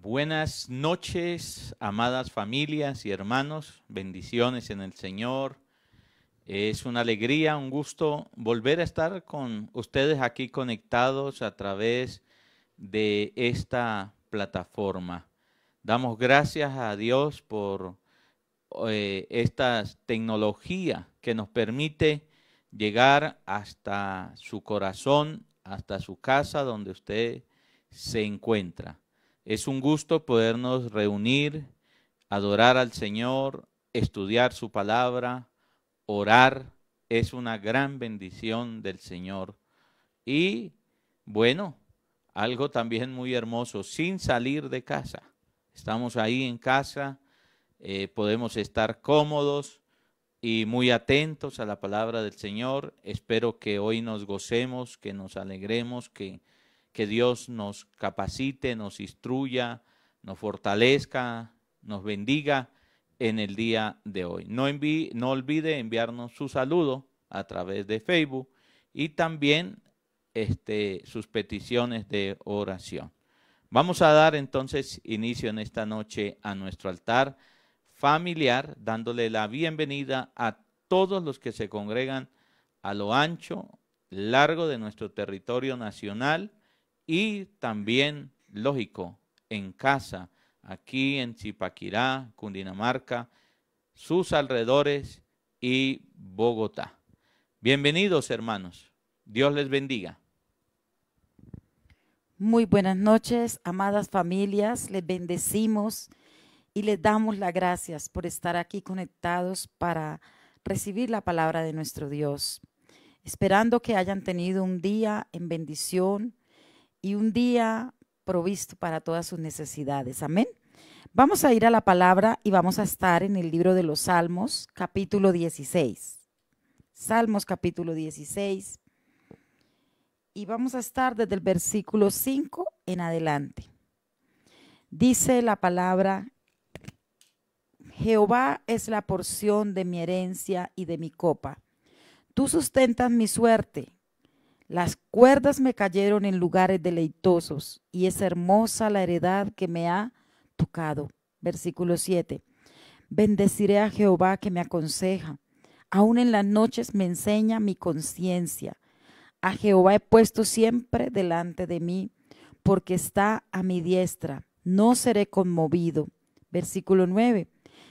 Buenas noches, amadas familias y hermanos, bendiciones en el Señor. Es una alegría, un gusto volver a estar con ustedes aquí conectados a través de esta plataforma. Damos gracias a Dios por esta tecnología que nos permite llegar hasta su corazón, hasta su casa donde usted se encuentra. Es un gusto podernos reunir, adorar al Señor, estudiar su palabra, orar. Es una gran bendición del Señor. Y bueno, algo también muy hermoso, sin salir de casa. Estamos ahí en casa, podemos estar cómodos y muy atentos a la palabra del Señor. Espero que hoy nos gocemos, que nos alegremos, que Dios nos capacite, nos instruya, nos fortalezca, nos bendiga en el día de hoy. No olvide enviarnos su saludo a través de Facebook y también sus peticiones de oración. Vamos a dar entonces inicio en esta noche a nuestro altar familiar, dándole la bienvenida a todos los que se congregan a lo ancho, largo de nuestro territorio nacional y también, lógico, en casa, aquí en Zipaquirá, Cundinamarca, sus alrededores y Bogotá. Bienvenidos, hermanos. Dios les bendiga. Muy buenas noches, amadas familias, les bendecimos y les damos las gracias por estar aquí conectados para recibir la palabra de nuestro Dios, esperando que hayan tenido un día en bendición y un día provisto para todas sus necesidades. Amén. Vamos a ir a la palabra y vamos a estar en el libro de los Salmos, capítulo 16. Salmos, capítulo 16. Y vamos a estar desde el versículo 5 en adelante. Dice la palabra: Jehová es la porción de mi herencia y de mi copa. Tú sustentas mi suerte. Las cuerdas me cayeron en lugares deleitosos, y es hermosa la heredad que me ha tocado. Versículo 7. Bendeciré a Jehová que me aconseja. Aún en las noches me enseña mi conciencia. A Jehová he puesto siempre delante de mí, porque está a mi diestra. No seré conmovido. Versículo 9.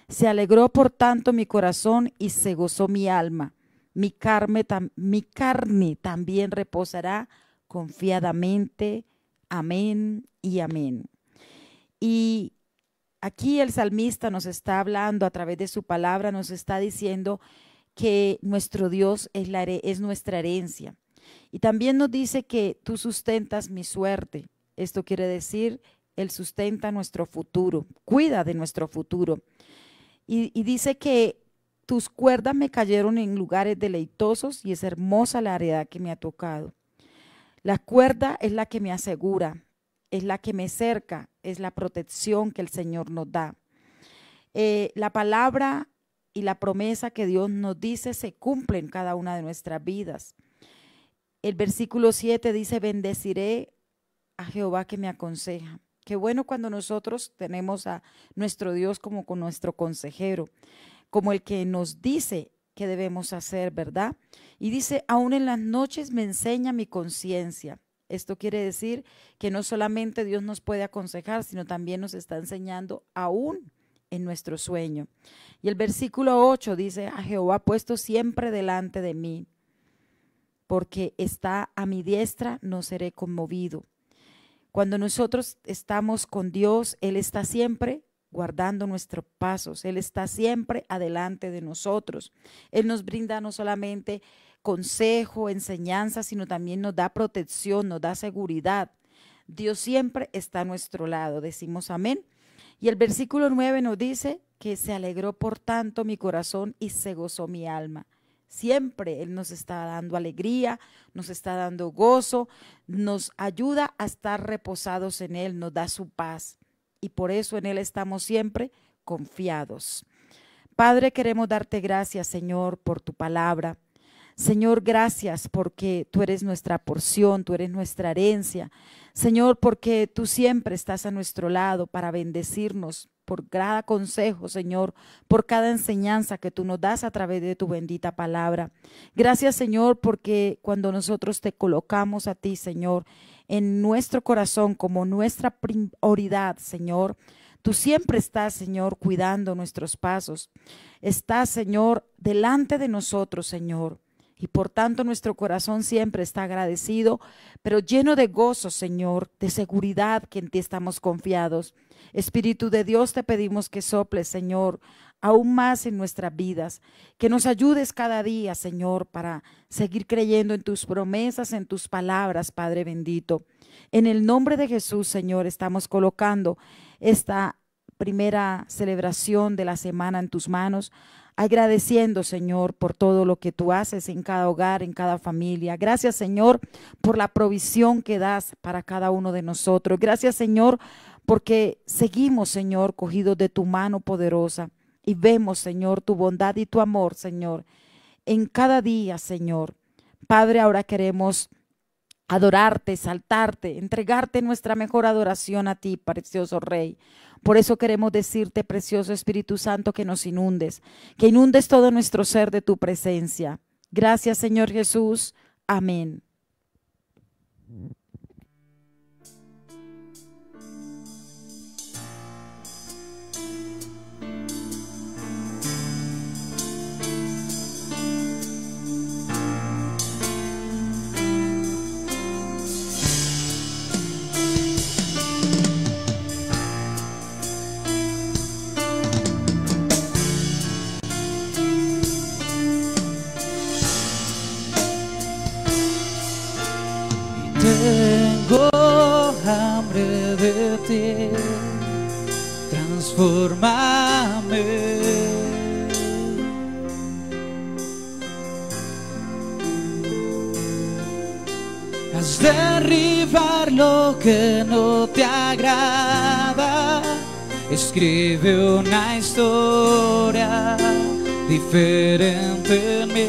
Se alegró por tanto mi corazón y se gozó mi alma. Mi carne también reposará confiadamente. Amén y amén. Y aquí el salmista nos está hablando a través de su palabra, nos está diciendo que nuestro Dios es nuestra herencia. Y también nos dice que tú sustentas mi suerte. Esto quiere decir, Él sustenta nuestro futuro, cuida de nuestro futuro. Y dice que tus cuerdas me cayeron en lugares deleitosos y es hermosa la heredad que me ha tocado. La cuerda es la que me asegura, es la que me cerca, es la protección que el Señor nos da. La palabra y la promesa que Dios nos dice se cumple en cada una de nuestras vidas. El versículo 7 dice: bendeciré a Jehová que me aconseja. Qué bueno cuando nosotros tenemos a nuestro Dios como con nuestro consejero, como el que nos dice qué debemos hacer, ¿verdad? Y dice: aún en las noches me enseña mi conciencia. Esto quiere decir que no solamente Dios nos puede aconsejar, sino también nos está enseñando aún en nuestro sueño. Y el versículo 8 dice: a Jehová ha puesto siempre delante de mí, porque está a mi diestra, no seré conmovido. Cuando nosotros estamos con Dios, Él está siempre guardando nuestros pasos, Él está siempre adelante de nosotros. Él nos brinda no solamente consejo, enseñanza, sino también nos da protección, nos da seguridad. Dios siempre está a nuestro lado, decimos amén. Y el versículo 9 nos dice que se alegró por tanto mi corazón y se gozó mi alma. Siempre Él nos está dando alegría, nos está dando gozo, nos ayuda a estar reposados en Él, nos da su paz. Y por eso en Él estamos siempre confiados. Padre, queremos darte gracias, Señor, por tu palabra. Señor, gracias porque tú eres nuestra porción, tú eres nuestra herencia. Señor, porque tú siempre estás a nuestro lado para bendecirnos, por cada consejo, Señor, por cada enseñanza que tú nos das a través de tu bendita palabra. Gracias, Señor, porque cuando nosotros te colocamos a ti, Señor, en nuestro corazón como nuestra prioridad, Señor, tú siempre estás, Señor, cuidando nuestros pasos. Estás, Señor, delante de nosotros, Señor. Y por tanto nuestro corazón siempre está agradecido, pero lleno de gozo, Señor, de seguridad que en ti estamos confiados. Espíritu de Dios, te pedimos que soples, Señor, aún más en nuestras vidas, que nos ayudes cada día, Señor, para seguir creyendo en tus promesas, en tus palabras, Padre bendito. En el nombre de Jesús, Señor, estamos colocando esta primera celebración de la semana en tus manos, agradeciendo, Señor, por todo lo que tú haces en cada hogar, en cada familia. Gracias, Señor, por la provisión que das para cada uno de nosotros. Gracias, Señor, porque seguimos, Señor, cogidos de tu mano poderosa y vemos, Señor, tu bondad y tu amor, Señor, en cada día, Señor. Padre, ahora queremos adorarte, exaltarte, entregarte nuestra mejor adoración a ti, precioso Rey. Por eso queremos decirte, precioso Espíritu Santo, que nos inundes, que inundes todo nuestro ser de tu presencia. Gracias, Señor Jesús. Amén. Tengo hambre de ti, transfórmame. Haz derribar lo que no te agrada, escribe una historia diferente en mí.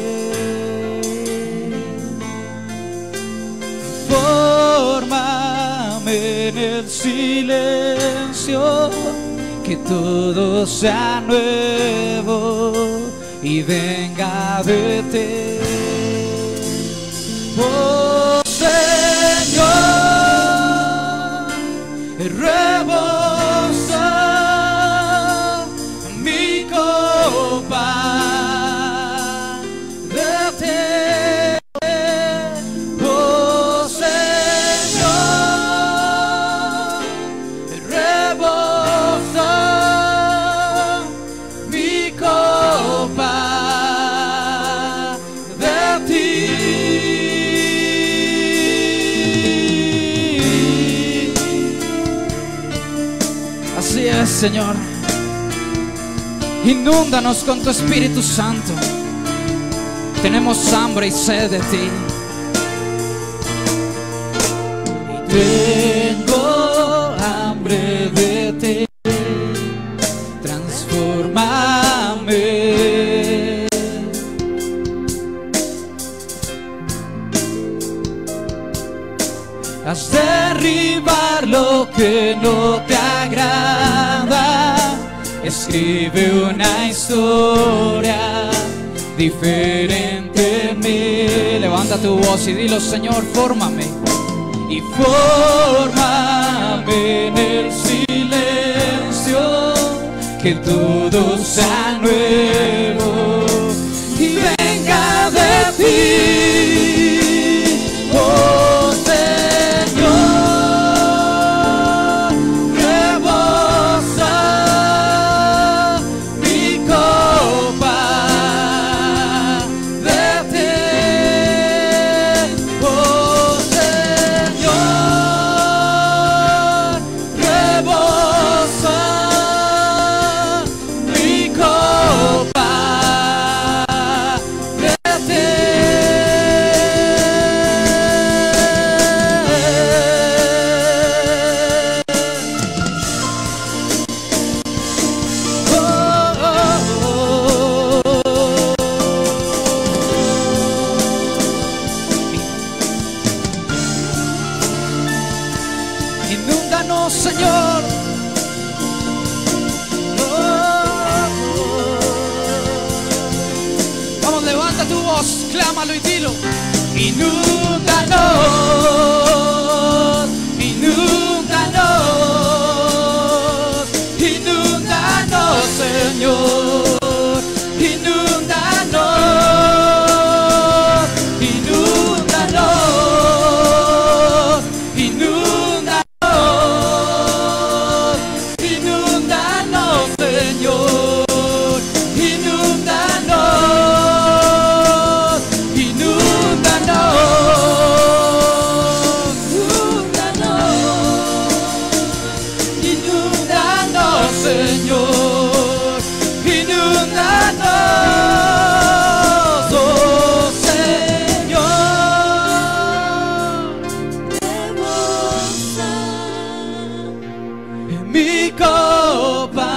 Fórmame en el silencio, que todo sea nuevo y venga de ti. Oh Señor, rebosa mi copa de ti. Señor, inúndanos con tu Espíritu Santo. Tenemos hambre y sed de ti. Tengo hambre de ti. Transfórmame. Haz derribar lo que no te agrada, escribe una historia diferente en mí. Levanta tu voz y dilo: Señor, fórmame. Y fórmame en el silencio, que todo sea nuevo y venga de ti. Oh, Inúndanos, Señor. Vamos, levanta tu voz, clámalo y dilo. Inúndanos, inúndanos, inúndanos, Señor. Inúndanos, inúndanos, inúndanos, inúndanos, Señor. Inúndanos, inúndanos, inúndanos, Señor. Inúndanos, oh Señor. Rebosa en mi copa.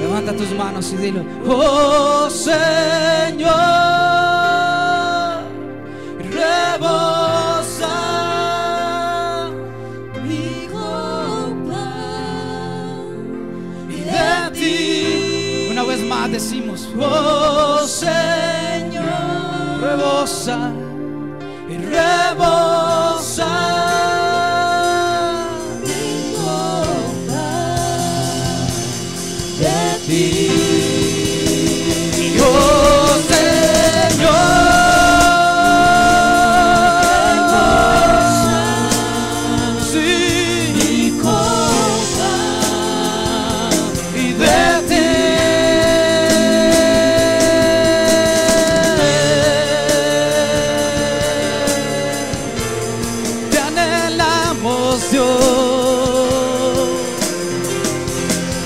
Levanta tus manos y dilo. Oh Señor, rebosa mi copa. Y de ti, una vez más decimos, oh Señor, rebosa y rebosa mi copa de ti. Oh Señor, sí, mi copa y de ti. Te anhelamos, Dios.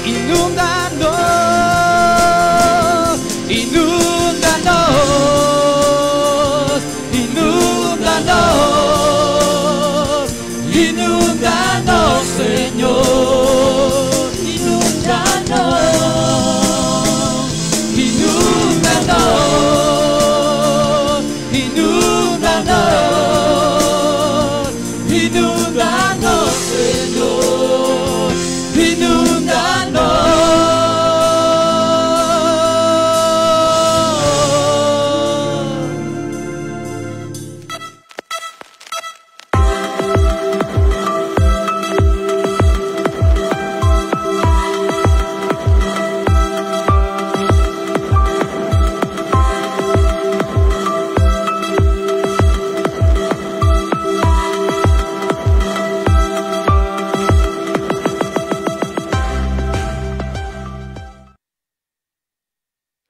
Inúndanos, inúndanos, inúndanos, inúndanos, Señor. Inúndanos, inúndanos, inúndanos, inúndanos, Señor. Inúndanos.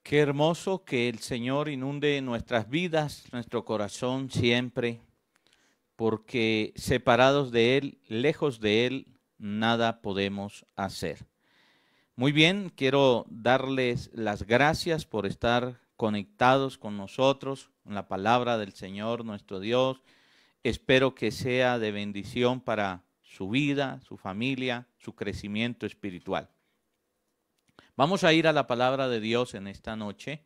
Qué hermoso que el Señor inunde nuestras vidas, nuestro corazón siempre, porque separados de Él, lejos de Él, nada podemos hacer. Muy bien, quiero darles las gracias por estar conectados con nosotros, en la palabra del Señor, nuestro Dios. Espero que sea de bendición para su vida, su familia, su crecimiento espiritual. Vamos a ir a la palabra de Dios en esta noche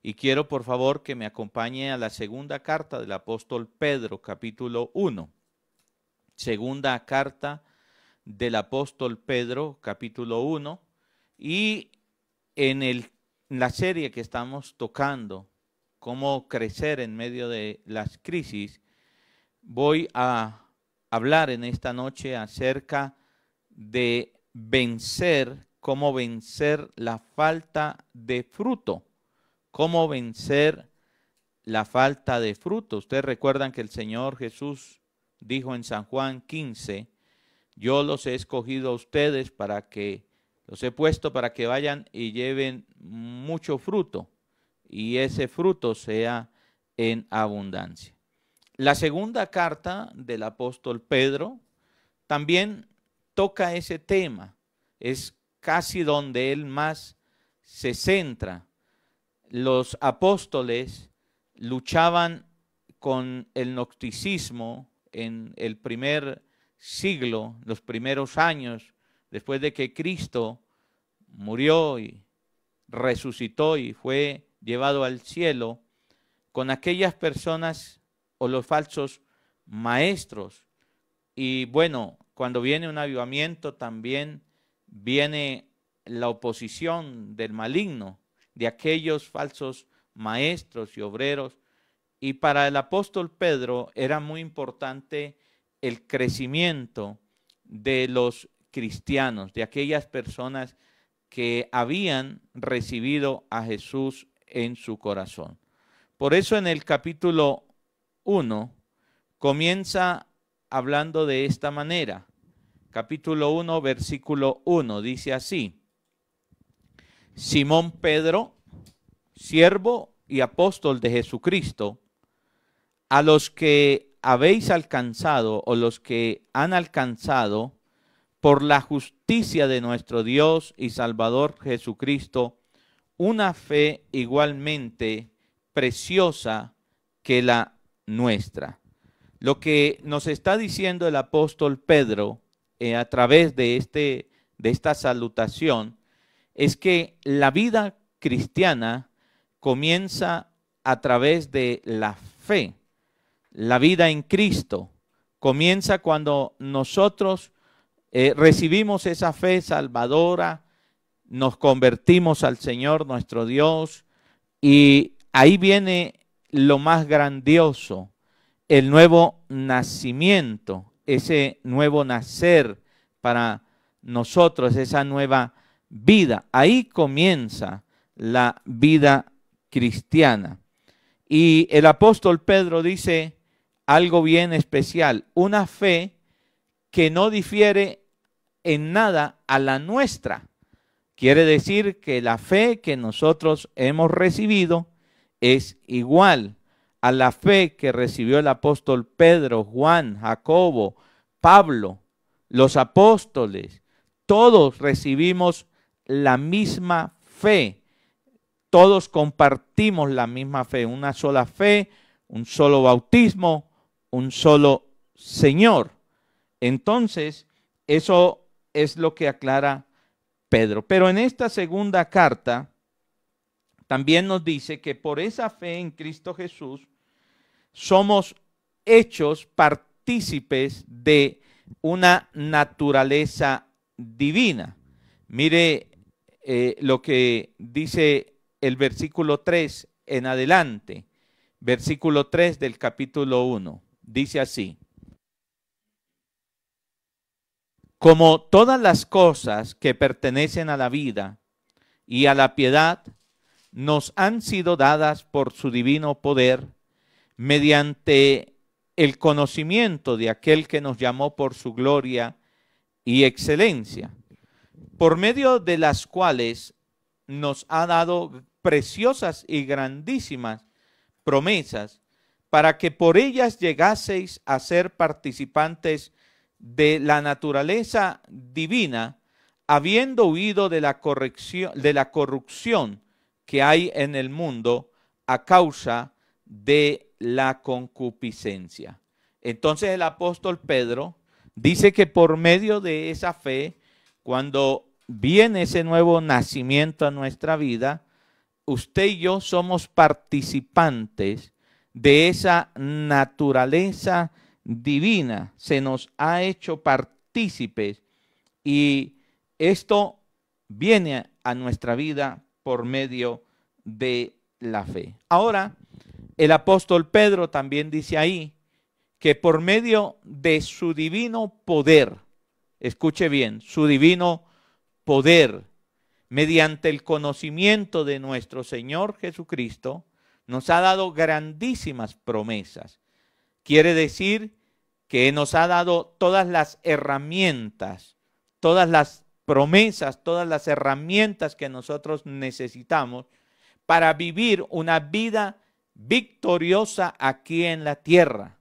y quiero por favor que me acompañe a la segunda carta del apóstol Pedro, capítulo 1. Segunda carta del apóstol Pedro, capítulo 1. Y en la serie que estamos tocando, cómo crecer en medio de las crisis, voy a hablar en esta noche acerca de cómo vencer la falta de fruto. Cómo vencer la falta de fruto. Ustedes recuerdan que el Señor Jesús dijo en San Juan 15, yo los he escogido a ustedes los he puesto para que vayan y lleven mucho fruto y ese fruto sea en abundancia. La segunda carta del apóstol Pedro también toca ese tema. Es casi donde él más se centra. Los apóstoles luchaban con el gnosticismo en el primer siglo, los primeros años, después de que Cristo murió y resucitó y fue llevado al cielo, con aquellas personas o los falsos maestros. Y bueno, cuando viene un avivamiento también viene la oposición del maligno, de aquellos falsos maestros y obreros. Y para el apóstol Pedro era muy importante el crecimiento de los cristianos, de aquellas personas que habían recibido a Jesús en su corazón. Por eso en el capítulo 1 comienza hablando de esta manera. Capítulo 1, versículo 1, dice así: Simón Pedro, siervo y apóstol de Jesucristo, a los que habéis alcanzado o los que han alcanzado por la justicia de nuestro Dios y Salvador Jesucristo, una fe igualmente preciosa que la nuestra. Lo que nos está diciendo el apóstol Pedro a través de esta salutación es que la vida cristiana comienza a través de la fe. La vida en Cristo comienza cuando nosotros recibimos esa fe salvadora, nos convertimos al Señor nuestro Dios, y ahí viene lo más grandioso, el nuevo nacimiento, ese nuevo nacer para nosotros, esa nueva vida. Ahí comienza la vida cristiana. Y el apóstol Pedro dice algo bien especial: una fe que no difiere en nada a la nuestra. Quiere decir que la fe que nosotros hemos recibido es igual a la fe que recibió el apóstol Pedro, Juan, Jacobo, Pablo, los apóstoles. Todos recibimos la misma fe. Todos compartimos la misma fe, una sola fe, un solo bautismo, un solo Señor. Entonces, eso es lo que aclara Pedro. Pero en esta segunda carta también nos dice que por esa fe en Cristo Jesús somos hechos partícipes de una naturaleza divina. Mire lo que dice el versículo 3 en adelante, versículo 3 del capítulo 1, dice así: Como todas las cosas que pertenecen a la vida y a la piedad nos han sido dadas por su divino poder, mediante el conocimiento de aquel que nos llamó por su gloria y excelencia, por medio de las cuales nos ha dado preciosas y grandísimas promesas, para que por ellas llegaseis a ser participantes de la naturaleza divina, habiendo huido de la corrupción que hay en el mundo a causa de la concupiscencia. Entonces el apóstol Pedro dice que por medio de esa fe, cuando viene ese nuevo nacimiento a nuestra vida, usted y yo somos participantes de esa naturaleza divina. Se nos ha hecho partícipes y esto viene a nuestra vida por medio de la fe. Ahora, el apóstol Pedro también dice ahí que por medio de su divino poder, escuche bien, su divino poder, mediante el conocimiento de nuestro Señor Jesucristo, nos ha dado grandísimas promesas. Quiere decir que nos ha dado todas las herramientas, todas las promesas, todas las herramientas que nosotros necesitamos para vivir una vida victoriosa aquí en la tierra.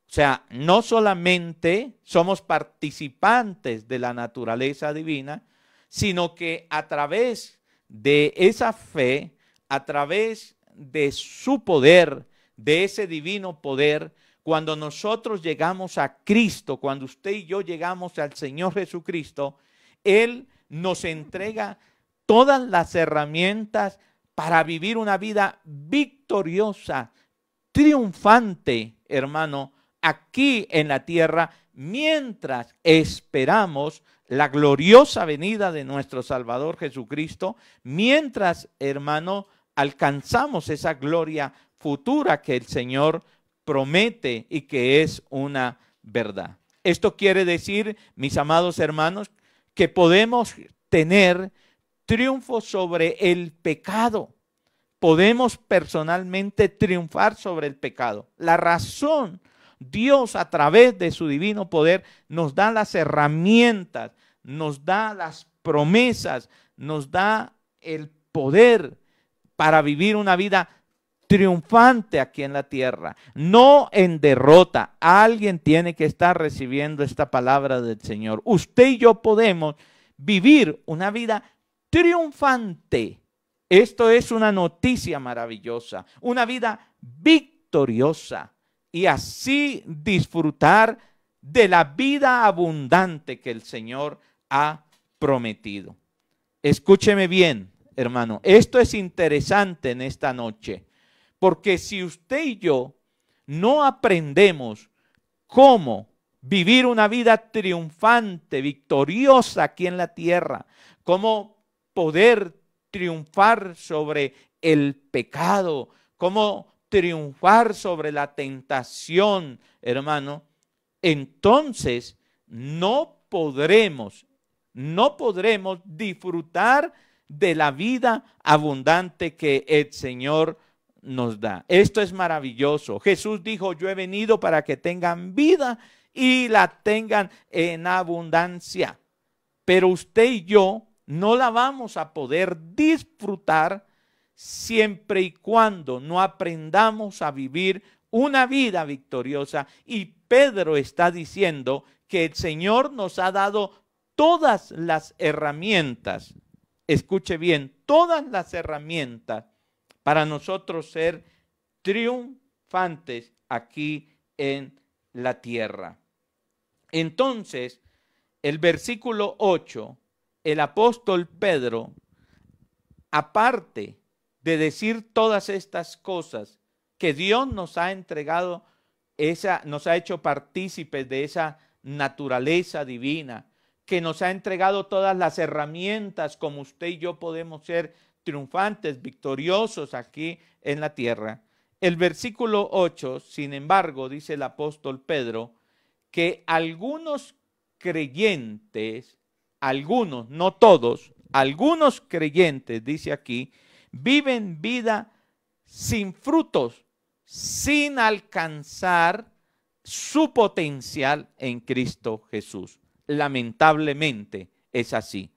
O sea, no solamente somos participantes de la naturaleza divina, sino que a través de esa fe, a través de su poder, de ese divino poder, cuando nosotros llegamos a Cristo, cuando usted y yo llegamos al Señor Jesucristo, Él nos entrega todas las herramientas para vivir una vida victoriosa, triunfante, hermano, aquí en la tierra mientras esperamos la gloriosa venida de nuestro Salvador Jesucristo, mientras, hermano, alcanzamos esa gloria futura que el Señor promete y que es una verdad. Esto quiere decir, mis amados hermanos, que podemos tener triunfo sobre el pecado. Podemos personalmente triunfar sobre el pecado. La razón, Dios a través de su divino poder nos da las herramientas, nos da las promesas, nos da el poder para vivir una vida triunfante aquí en la tierra, no en derrota. Alguien tiene que estar recibiendo esta palabra del Señor. Usted y yo podemos vivir una vida triunfante. Esto es una noticia maravillosa, una vida victoriosa y así disfrutar de la vida abundante que el Señor ha prometido. Escúcheme bien, hermano, esto es interesante en esta noche, porque si usted y yo no aprendemos cómo vivir una vida triunfante, victoriosa aquí en la tierra, cómo poder triunfar sobre el pecado, cómo triunfar sobre la tentación, hermano, entonces no podremos disfrutar de la vida abundante que el Señor nos da. Esto es maravilloso. Jesús dijo, yo he venido para que tengan vida y la tengan en abundancia. Pero usted y yo no la vamos a poder disfrutar siempre y cuando no aprendamos a vivir una vida victoriosa. Y Pedro está diciendo que el Señor nos ha dado todas las herramientas, escuche bien, todas las herramientas para nosotros ser triunfantes aquí en la tierra. Entonces, el versículo 8, el apóstol Pedro, aparte de decir todas estas cosas que Dios nos ha entregado, nos ha hecho partícipes de esa naturaleza divina, que nos ha entregado todas las herramientas como usted y yo podemos ser triunfantes, victoriosos aquí en la tierra. El versículo 8, sin embargo, dice el apóstol Pedro, que algunos creyentes, algunos, no todos, algunos creyentes, dice aquí, viven vida sin frutos, sin alcanzar su potencial en Cristo Jesús. Lamentablemente es así.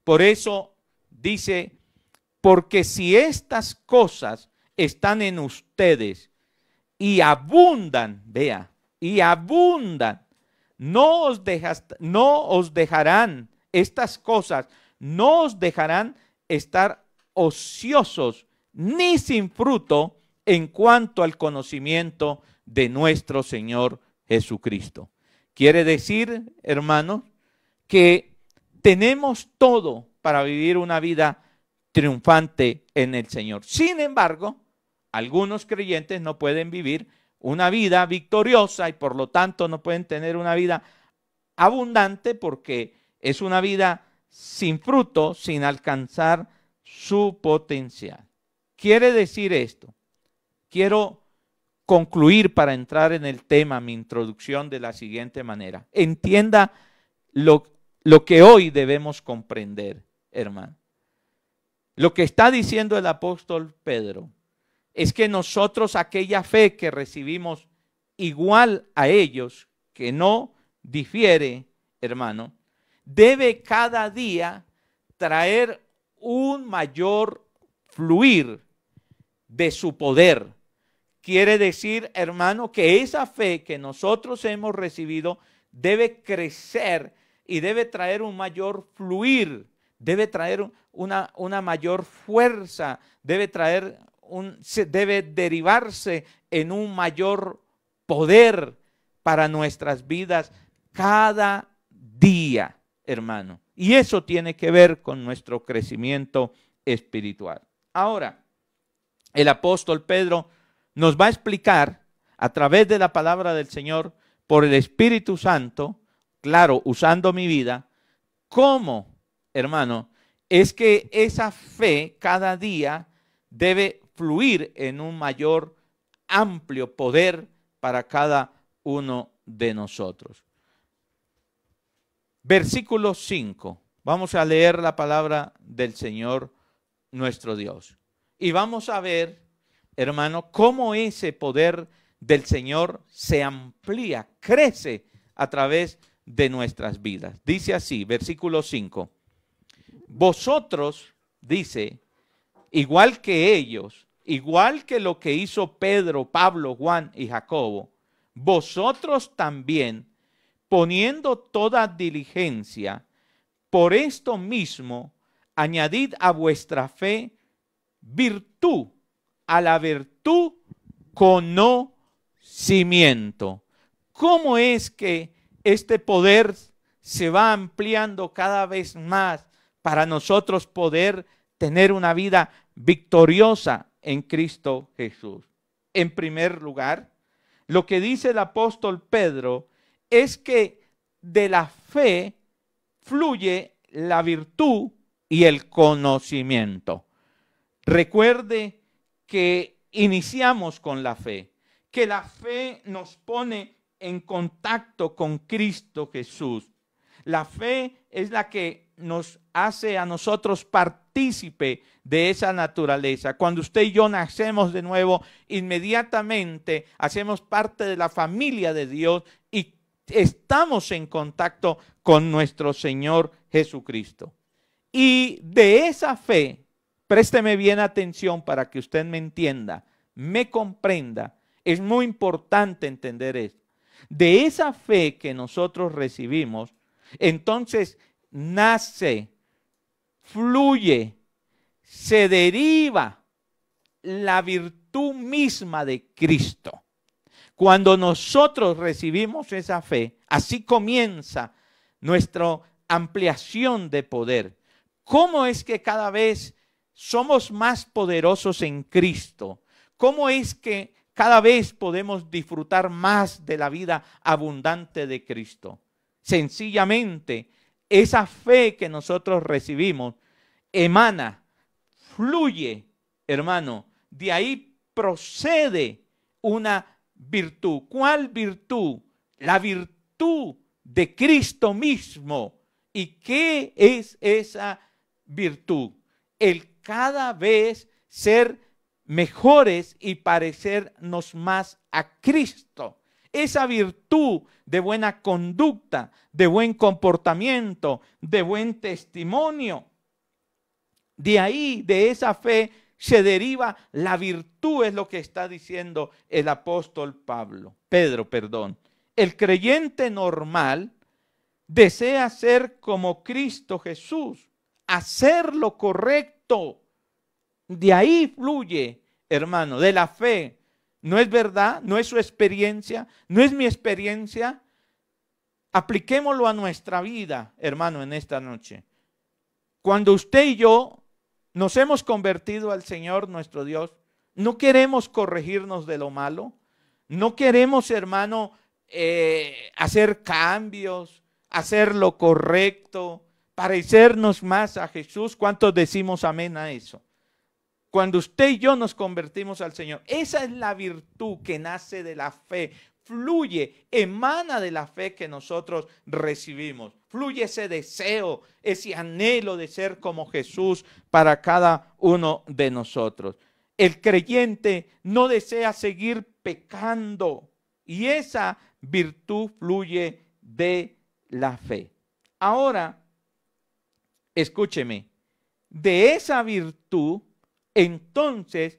Por eso dice, porque si estas cosas están en ustedes y abundan, vea, y abundan, no os dejarán, estas cosas no os dejarán estar ociosos ni sin fruto en cuanto al conocimiento de nuestro Señor Jesucristo. Quiere decir, hermanos, que tenemos todo para vivir una vida triunfante en el Señor. Sin embargo, algunos creyentes no pueden vivir una vida victoriosa y por lo tanto no pueden tener una vida abundante porque es una vida sin fruto, sin alcanzar su potencial. Quiere decir esto. Quiero concluir para entrar en el tema, mi introducción de la siguiente manera. Entienda lo que hoy debemos comprender, hermano. Lo que está diciendo el apóstol Pedro es que nosotros aquella fe que recibimos igual a ellos, que no difiere, hermano, debe cada día traer un mayor fluir de su poder. Quiere decir, hermano, que esa fe que nosotros hemos recibido debe crecer y debe traer un mayor fluir, debe traer una mayor fuerza, debe derivarse en un mayor poder para nuestras vidas cada día, hermano. Y eso tiene que ver con nuestro crecimiento espiritual. Ahora, el apóstol Pedro nos va a explicar a través de la palabra del Señor, por el Espíritu Santo, claro, usando mi vida, cómo, hermano, es que esa fe cada día debe fluir en un mayor, amplio poder para cada uno de nosotros. Versículo 5. Vamos a leer la palabra del Señor nuestro Dios. Y vamos a ver, hermano, cómo ese poder del Señor se amplía, crece a través de nuestras vidas. Dice así, versículo 5. Vosotros, dice, igual que ellos, igual que lo que hizo Pedro, Pablo, Juan y Jacobo, vosotros también, poniendo toda diligencia, por esto mismo, añadid a vuestra fe virtud, a la virtud conocimiento. ¿Cómo es que este poder se va ampliando cada vez más para nosotros poder tener una vida victoriosa en Cristo Jesús? En primer lugar, lo que dice el apóstol Pedro es que de la fe fluye la virtud y el conocimiento. Recuerde que iniciamos con la fe, que la fe nos pone en contacto con Cristo Jesús. La fe es la que nos hace a nosotros partícipe de esa naturaleza. Cuando usted y yo nacemos de nuevo, inmediatamente hacemos parte de la familia de Dios y estamos en contacto con nuestro Señor Jesucristo. Y de esa fe, présteme bien atención para que usted me entienda, me comprenda. Es muy importante entender esto. De esa fe que nosotros recibimos, entonces nace, fluye, se deriva la virtud misma de Cristo. Cuando nosotros recibimos esa fe, así comienza nuestra ampliación de poder. ¿Cómo es que cada vez somos más poderosos en Cristo? ¿Cómo es que cada vez podemos disfrutar más de la vida abundante de Cristo? Sencillamente, esa fe que nosotros recibimos emana, fluye, hermano. De ahí procede una virtud. ¿Cuál virtud? La virtud de Cristo mismo. ¿Y qué es esa virtud? El cada vez ser mejores y parecernos más a Cristo. Esa virtud de buena conducta, de buen comportamiento, de buen testimonio. De ahí, de esa fe, se deriva la virtud, es lo que está diciendo el apóstol Pedro. El creyente normal desea ser como Cristo Jesús, hacer lo correcto. De ahí fluye, hermano, de la fe. ¿No es verdad? ¿No es su experiencia? ¿No es mi experiencia? Apliquémoslo a nuestra vida, hermano, en esta noche. Cuando usted y yo nos hemos convertido al Señor nuestro Dios, no queremos corregirnos de lo malo. No queremos, hermano, hacer cambios, hacer lo correcto, parecernos más a Jesús. ¿Cuántos decimos amén a eso? Cuando usted y yo nos convertimos al Señor, esa es la virtud que nace de la fe, fluye, emana de la fe que nosotros recibimos. Fluye ese deseo, ese anhelo de ser como Jesús para cada uno de nosotros. El creyente no desea seguir pecando y esa virtud fluye de la fe. Ahora, escúcheme, de esa virtud entonces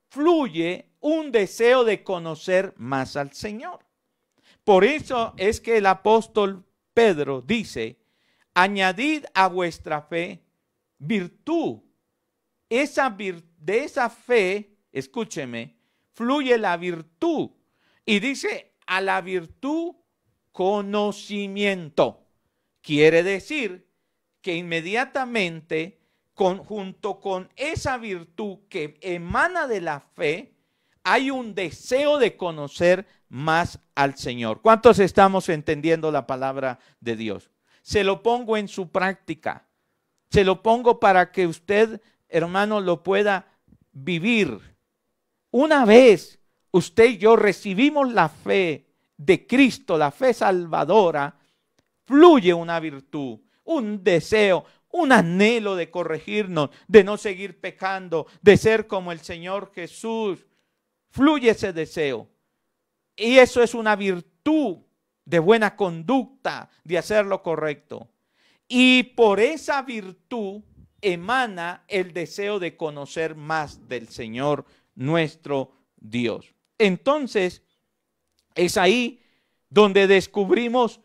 fluye un deseo de conocer más al Señor. Por eso es que el apóstol Pedro dice, añadid a vuestra fe virtud. De esa fe, escúcheme, fluye la virtud. Y dice, a la virtud conocimiento. Quiere decir que inmediatamente junto con esa virtud que emana de la fe, hay un deseo de conocer más al Señor. ¿Cuántos estamos entendiendo la palabra de Dios? Se lo pongo en su práctica. Se lo pongo para que usted, hermano, lo pueda vivir. Una vez usted y yo recibimos la fe de Cristo, la fe salvadora, fluye una virtud, un deseo, un anhelo de corregirnos, de no seguir pecando, de ser como el Señor Jesús. Fluye ese deseo. Y eso es una virtud de buena conducta, de hacer lo correcto. Y por esa virtud emana el deseo de conocer más del Señor nuestro Dios. Entonces, es ahí donde descubrimos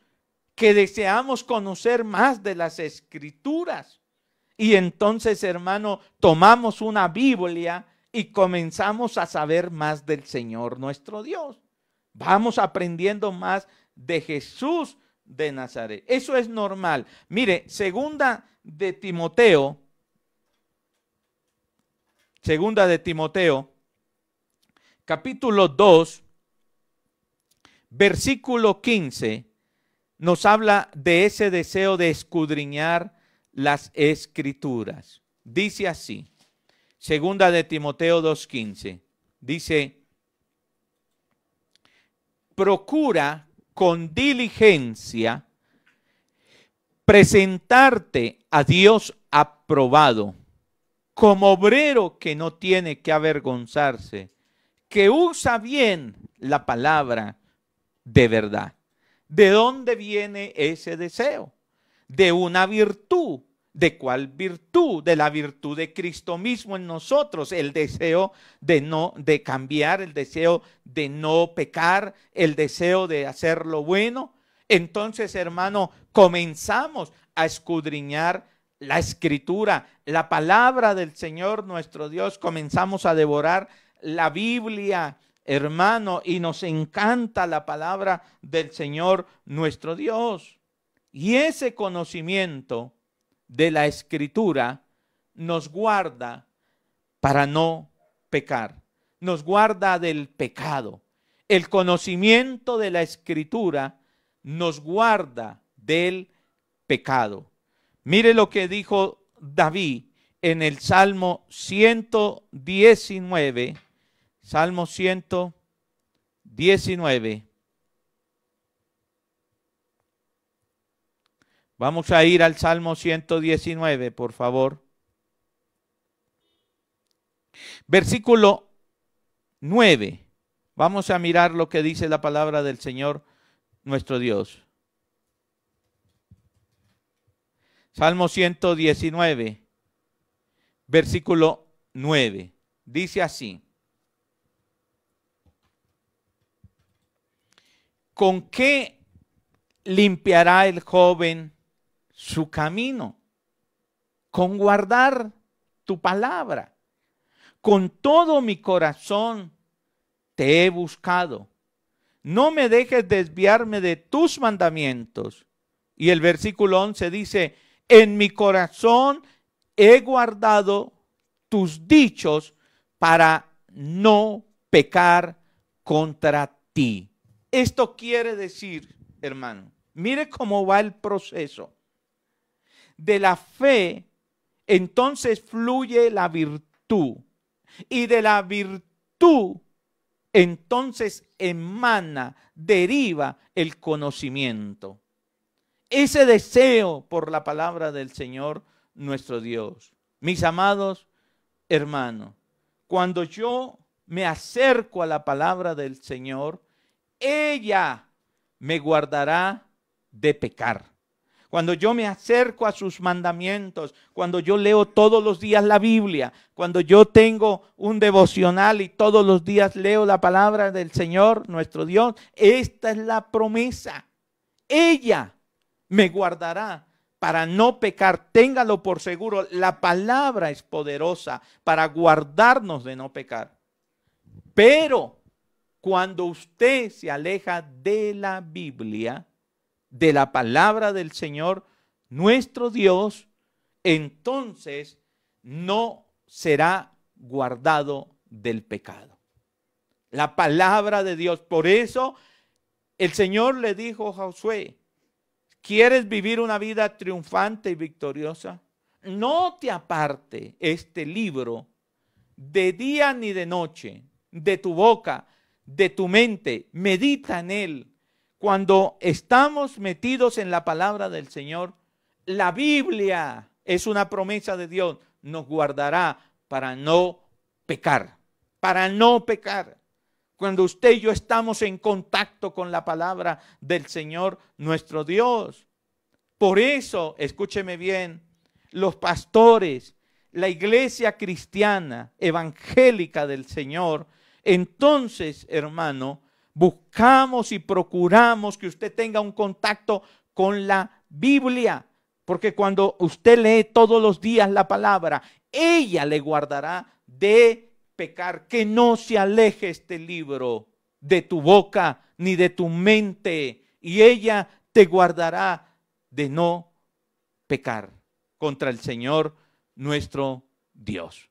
que deseamos conocer más de las Escrituras. Y entonces, hermano, tomamos una Biblia y comenzamos a saber más del Señor nuestro Dios. Vamos aprendiendo más de Jesús de Nazaret. Eso es normal. Mire, segunda de Timoteo, capítulo 2, versículo 15, nos habla de ese deseo de escudriñar las Escrituras. Dice así, segunda de Timoteo 2:15, dice: procura con diligencia presentarte a Dios aprobado, como obrero que no tiene que avergonzarse, que usa bien la palabra de verdad. ¿De dónde viene ese deseo? De una virtud. ¿De cuál virtud? De la virtud de Cristo mismo en nosotros, el deseo de cambiar, el deseo de no pecar, el deseo de hacer lo bueno. Entonces, hermano, comenzamos a escudriñar la Escritura, la palabra del Señor nuestro Dios. Comenzamos a devorar la Biblia, hermano, y nos encanta la palabra del Señor nuestro Dios. Y ese conocimiento de la Escritura nos guarda para no pecar, nos guarda del pecado. El conocimiento de la Escritura nos guarda del pecado. Mire lo que dijo David en el Salmo 119, Salmo 119. Vamos a ir al Salmo 119, por favor. Versículo 9. Vamos a mirar lo que dice la palabra del Señor nuestro Dios. Salmo 119, versículo 9. Dice así: ¿con qué limpiará el joven su camino? Con guardar tu palabra. Con todo mi corazón te he buscado. No me dejes desviarme de tus mandamientos. Y el versículo 11 dice: en mi corazón he guardado tus dichos para no pecar contra ti. Esto quiere decir, hermano, mire cómo va el proceso. De la fe, entonces fluye la virtud. Y de la virtud, entonces emana, deriva el conocimiento. Ese deseo por la palabra del Señor nuestro Dios. Mis amados hermanos, cuando yo me acerco a la palabra del Señor, ella me guardará de pecar. Cuando yo me acerco a sus mandamientos, cuando yo leo todos los días la Biblia, cuando yo tengo un devocional y todos los días leo la palabra del Señor nuestro Dios, esta es la promesa. Ella me guardará para no pecar. Téngalo por seguro, la palabra es poderosa para guardarnos de no pecar. Pero cuando usted se aleja de la Biblia, de la palabra del Señor nuestro Dios, entonces no será guardado del pecado. La palabra de Dios. Por eso el Señor le dijo a Josué, ¿quieres vivir una vida triunfante y victoriosa? No te aparte este libro de día ni de noche, de tu boca, de tu mente. Medita en él. Cuando estamos metidos en la palabra del Señor, la Biblia es una promesa de Dios. Nos guardará para no pecar, para no pecar. Cuando usted y yo estamos en contacto con la palabra del Señor nuestro Dios. Por eso, escúcheme bien, los pastores, la iglesia cristiana, evangélica del Señor, entonces, hermano, buscamos y procuramos que usted tenga un contacto con la Biblia. Porque cuando usted lee todos los días la palabra, ella le guardará de pecar. Que no se aleje este libro de tu boca ni de tu mente. Y ella te guardará de no pecar contra el Señor nuestro Dios.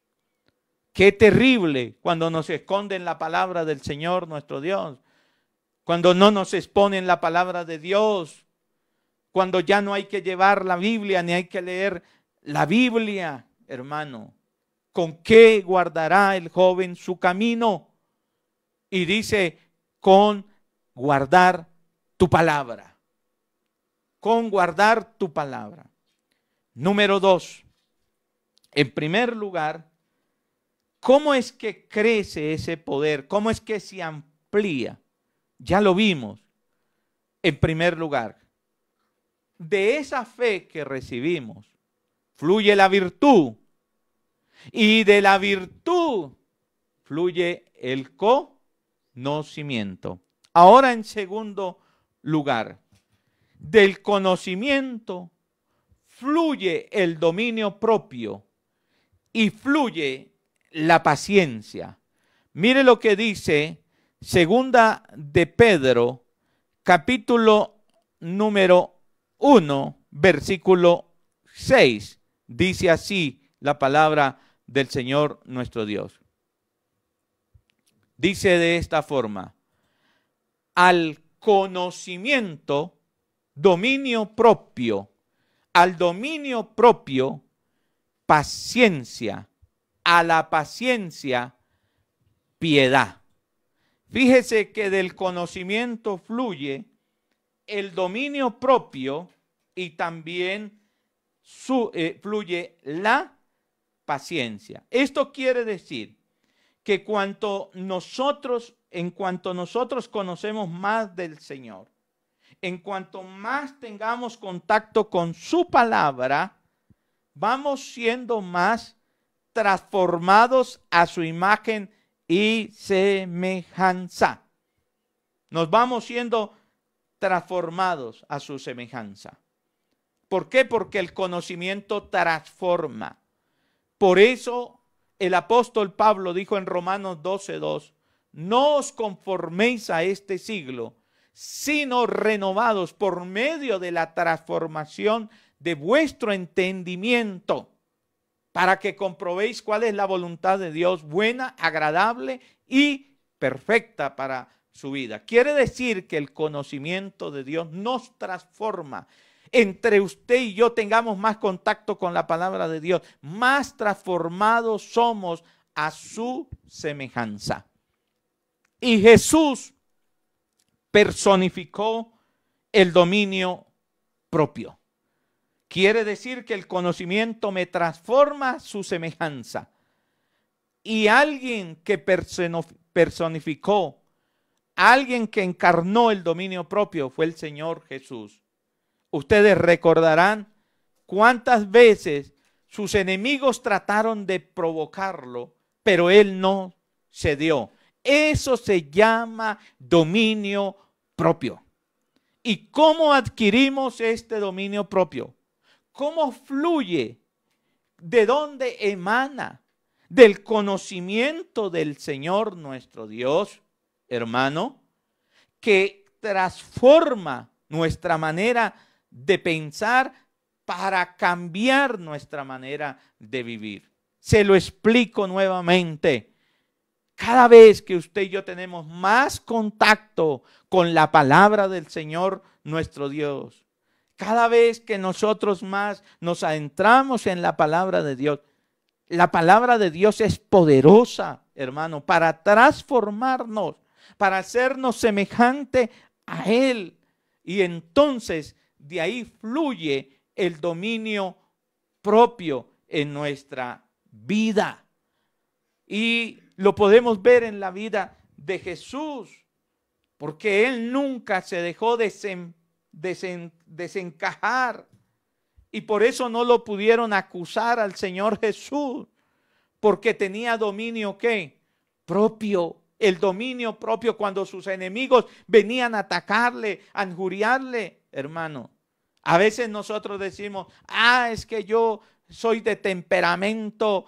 Qué terrible cuando nos esconden la palabra del Señor nuestro Dios. Cuando no nos exponen la palabra de Dios. Cuando ya no hay que llevar la Biblia ni hay que leer la Biblia, hermano. ¿Con qué guardará el joven su camino? Y dice, con guardar tu palabra. Con guardar tu palabra. Número 2. En primer lugar, ¿cómo es que crece ese poder? ¿Cómo es que se amplía? Ya lo vimos. En primer lugar, de esa fe que recibimos, fluye la virtud. Y de la virtud fluye el conocimiento. Ahora, en segundo lugar, del conocimiento fluye el dominio propio y fluye la paciencia. Mire lo que dice segunda de Pedro, capítulo número 1, versículo 6. Dice así la palabra del Señor nuestro Dios. Dice de esta forma: al conocimiento, dominio propio; al dominio propio, paciencia; a la paciencia, piedad. Fíjese que del conocimiento fluye el dominio propio y también fluye la paciencia. Esto quiere decir que en cuanto nosotros conocemos más del Señor, en cuanto más tengamos contacto con su palabra, vamos siendo más transformados a su imagen y semejanza. Nos vamos siendo transformados a su semejanza. ¿Por qué? Porque el conocimiento transforma. Por eso el apóstol Pablo dijo en Romanos 12:2, no os conforméis a este siglo, sino renovados por medio de la transformación de vuestro entendimiento, para que comprobéis cuál es la voluntad de Dios, buena, agradable y perfecta para su vida. Quiere decir que el conocimiento de Dios nos transforma. Entre usted y yo tengamos más contacto con la palabra de Dios, más transformados somos a su semejanza. Y Jesús personificó el dominio propio. Quiere decir que el conocimiento me transforma a su semejanza. Y alguien que personificó, alguien que encarnó el dominio propio fue el Señor Jesús. Ustedes recordarán cuántas veces sus enemigos trataron de provocarlo, pero él no cedió. Eso se llama dominio propio. ¿Y cómo adquirimos este dominio propio? ¿Cómo fluye? ¿De dónde emana? Del conocimiento del Señor nuestro Dios, hermano, que transforma nuestra manera de pensar para cambiar nuestra manera de vivir. Se lo explico nuevamente. Cada vez que usted y yo tenemos más contacto con la palabra del Señor nuestro Dios, cada vez que nosotros más nos adentramos en la palabra de Dios, la palabra de Dios es poderosa, hermano, para transformarnos, para hacernos semejante a Él. Y entonces de ahí fluye el dominio propio en nuestra vida. Y lo podemos ver en la vida de Jesús, porque Él nunca se dejó desencajar. Y por eso no lo pudieron acusar al Señor Jesús, porque tenía dominio ¿qué? Propio. El dominio propio cuando sus enemigos venían a atacarle, a injuriarle, hermano. A veces nosotros decimos, es que yo soy de temperamento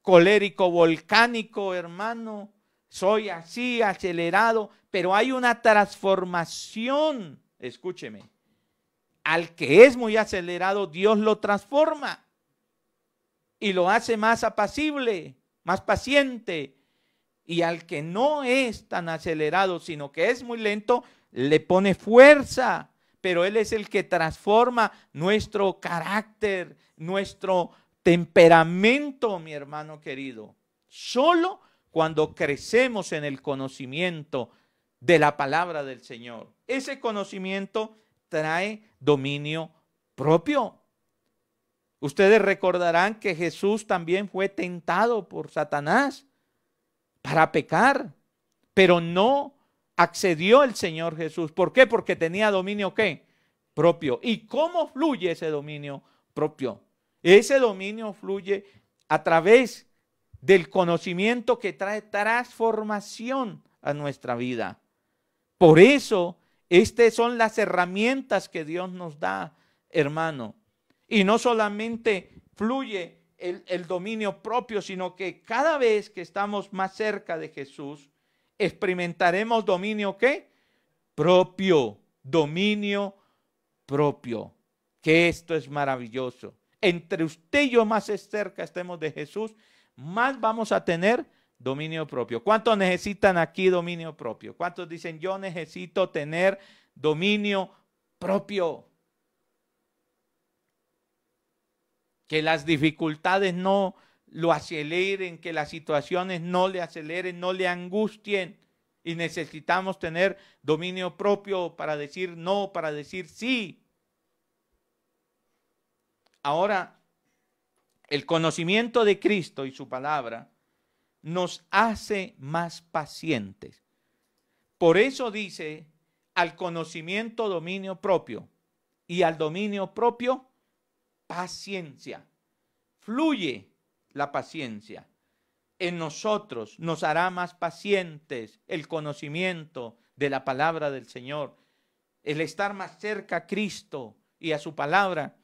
colérico, volcánico, hermano. Soy así, acelerado, pero hay una transformación. Escúcheme. Al que es muy acelerado, Dios lo transforma y lo hace más apacible, más paciente. Y al que no es tan acelerado, sino que es muy lento, le pone fuerza. Pero Él es el que transforma nuestro carácter, nuestro temperamento, mi hermano querido. Solo cuando crecemos en el conocimiento de la palabra del Señor. Ese conocimiento trae dominio propio. Ustedes recordarán que Jesús también fue tentado por Satanás para pecar, pero no accedió el Señor Jesús. ¿Por qué? Porque tenía dominio ¿qué? Propio. ¿Y cómo fluye ese dominio propio? Ese dominio fluye a través del conocimiento que trae transformación a nuestra vida. Por eso, estas son las herramientas que Dios nos da, hermano. Y no solamente fluye el dominio propio, sino que cada vez que estamos más cerca de Jesús, experimentaremos dominio ¿qué? Propio. Dominio propio. Que esto es maravilloso. Entre usted y yo más cerca estemos de Jesús, más vamos a tener dominio propio. ¿Cuántos necesitan aquí dominio propio? ¿Cuántos dicen yo necesito tener dominio propio? Que las dificultades no lo aceleren, que las situaciones no le aceleren, no le angustien. Y necesitamos tener dominio propio para decir no, para decir sí. Ahora, el conocimiento de Cristo y su palabra nos hace más pacientes. Por eso dice, al conocimiento dominio propio y al dominio propio paciencia. Fluye la paciencia. En nosotros nos hará más pacientes el conocimiento de la palabra del Señor. El estar más cerca a Cristo y a su palabra.